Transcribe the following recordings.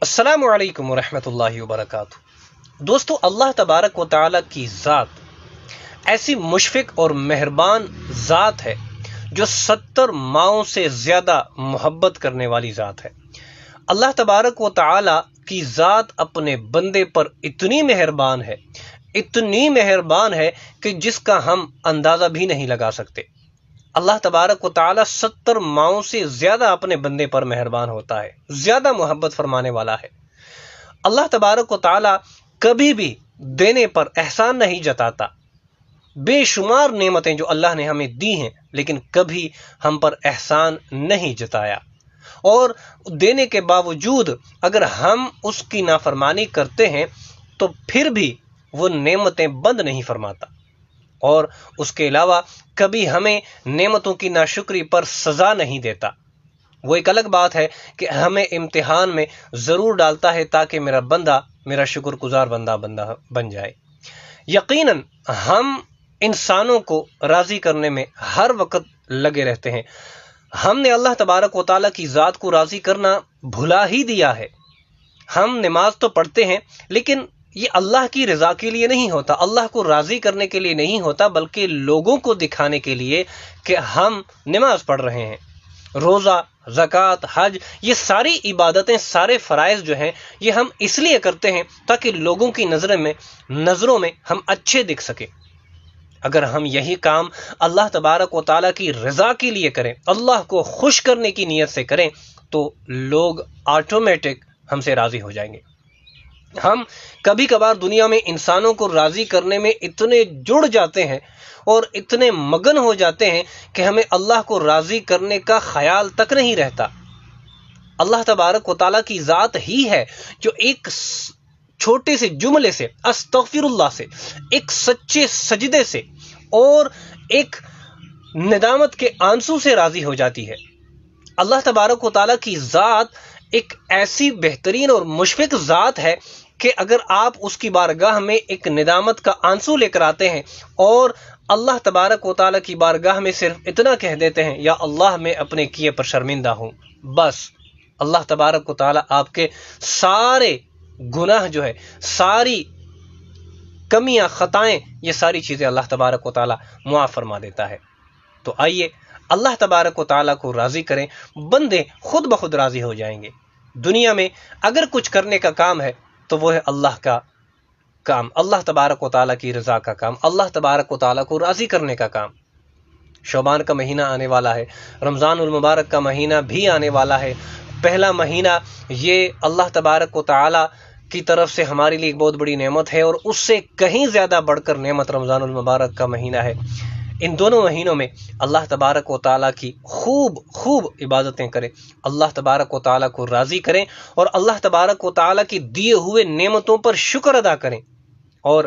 السلام علیکم ورحمۃ اللہ وبرکاتہ۔ دوستو، اللہ تبارک و تعالیٰ کی ذات ایسی مشفق اور مہربان ذات ہے جو 70 ماؤں سے زیادہ محبت کرنے والی ذات ہے۔ اللہ تبارک و تعالیٰ کی ذات اپنے بندے پر اتنی مہربان ہے کہ جس کا ہم اندازہ بھی نہیں لگا سکتے۔ اللہ تبارک و تعالیٰ 70 ماؤں سے زیادہ اپنے بندے پر مہربان ہوتا ہے، زیادہ محبت فرمانے والا ہے۔ اللہ تبارک و تعالیٰ کبھی بھی دینے پر احسان نہیں جتاتا۔ بے شمار نعمتیں جو اللہ نے ہمیں دی ہیں، لیکن کبھی ہم پر احسان نہیں جتایا، اور دینے کے باوجود اگر ہم اس کی نافرمانی کرتے ہیں تو پھر بھی وہ نعمتیں بند نہیں فرماتا، اور اس کے علاوہ کبھی ہمیں نعمتوں کی ناشکری پر سزا نہیں دیتا۔ وہ ایک الگ بات ہے کہ ہمیں امتحان میں ضرور ڈالتا ہے تاکہ میرا شکر گزار بندہ بن جائے۔ یقیناً ہم انسانوں کو راضی کرنے میں ہر وقت لگے رہتے ہیں۔ ہم نے اللہ تبارک و تعالیٰ کی ذات کو راضی کرنا بھلا ہی دیا ہے۔ ہم نماز تو پڑھتے ہیں، لیکن یہ اللہ کی رضا کے لیے نہیں ہوتا، اللہ کو راضی کرنے کے لیے نہیں ہوتا، بلکہ لوگوں کو دکھانے کے لیے کہ ہم نماز پڑھ رہے ہیں۔ روزہ، زکوٰۃ، حج، یہ ساری عبادتیں، سارے فرائض جو ہیں، یہ ہم اس لیے کرتے ہیں تاکہ لوگوں کی نظروں میں ہم اچھے دکھ سکیں۔ اگر ہم یہی کام اللہ تبارک و تعالیٰ کی رضا کے لیے کریں، اللہ کو خوش کرنے کی نیت سے کریں، تو لوگ آٹومیٹک ہم سے راضی ہو جائیں گے۔ ہم کبھی کبھار دنیا میں انسانوں کو راضی کرنے میں اتنے جڑ جاتے ہیں اور اتنے مگن ہو جاتے ہیں کہ ہمیں اللہ کو راضی کرنے کا خیال تک نہیں رہتا۔ اللہ تبارک و تعالیٰ کی ذات ہی ہے جو ایک چھوٹے سے جملے سے، استغفر اللہ سے، ایک سچے سجدے سے اور ایک ندامت کے آنسو سے راضی ہو جاتی ہے۔ اللہ تبارک و تعالیٰ کی ذات ایک ایسی بہترین اور مشفق ذات ہے کہ اگر آپ اس کی بارگاہ میں ایک ندامت کا آنسو لے کر آتے ہیں اور اللہ تبارک و تعالیٰ کی بارگاہ میں صرف اتنا کہہ دیتے ہیں، یا اللہ میں اپنے کیے پر شرمندہ ہوں، بس اللہ تبارک و تعالیٰ آپ کے سارے گناہ جو ہے، ساری کمیاں، خطائیں، یہ ساری چیزیں اللہ تبارک و تعالیٰ معاف فرما دیتا ہے۔ تو آئیے اللہ تبارک و تعالیٰ کو راضی کریں، بندے خود بخود راضی ہو جائیں گے۔ دنیا میں اگر کچھ کرنے کا کام ہے تو وہ ہے اللہ کا کام، اللہ تبارک و تعالیٰ کی رضا کا کام، اللہ تبارک و تعالیٰ کو راضی کرنے کا کام۔ شعبان کا مہینہ آنے والا ہے، رمضان المبارک کا مہینہ بھی آنے والا ہے۔ پہلا مہینہ یہ اللہ تبارک و تعالیٰ کی طرف سے ہمارے لیے ایک بہت بڑی نعمت ہے، اور اس سے کہیں زیادہ بڑھ کر نعمت رمضان المبارک کا مہینہ ہے۔ ان دونوں مہینوں میں اللہ تبارک و تعالیٰ کی خوب عبادتیں کریں، اللہ تبارک و تعالیٰ کو راضی کریں، اور اللہ تبارک و تعالیٰ کی دیے ہوئے نعمتوں پر شکر ادا کریں، اور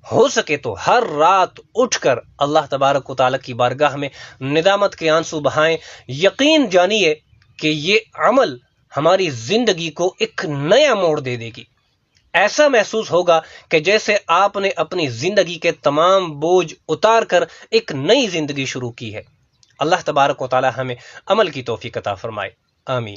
ہو سکے تو ہر رات اٹھ کر اللہ تبارک و تعالیٰ کی بارگاہ میں ندامت کے آنسو بہائیں۔ یقین جانیے کہ یہ عمل ہماری زندگی کو ایک نیا موڑ دے دے گی۔ ایسا محسوس ہوگا کہ جیسے آپ نے اپنی زندگی کے تمام بوجھ اتار کر ایک نئی زندگی شروع کی ہے۔ اللہ تبارک و تعالی ہمیں عمل کی توفیق عطا فرمائے، آمین۔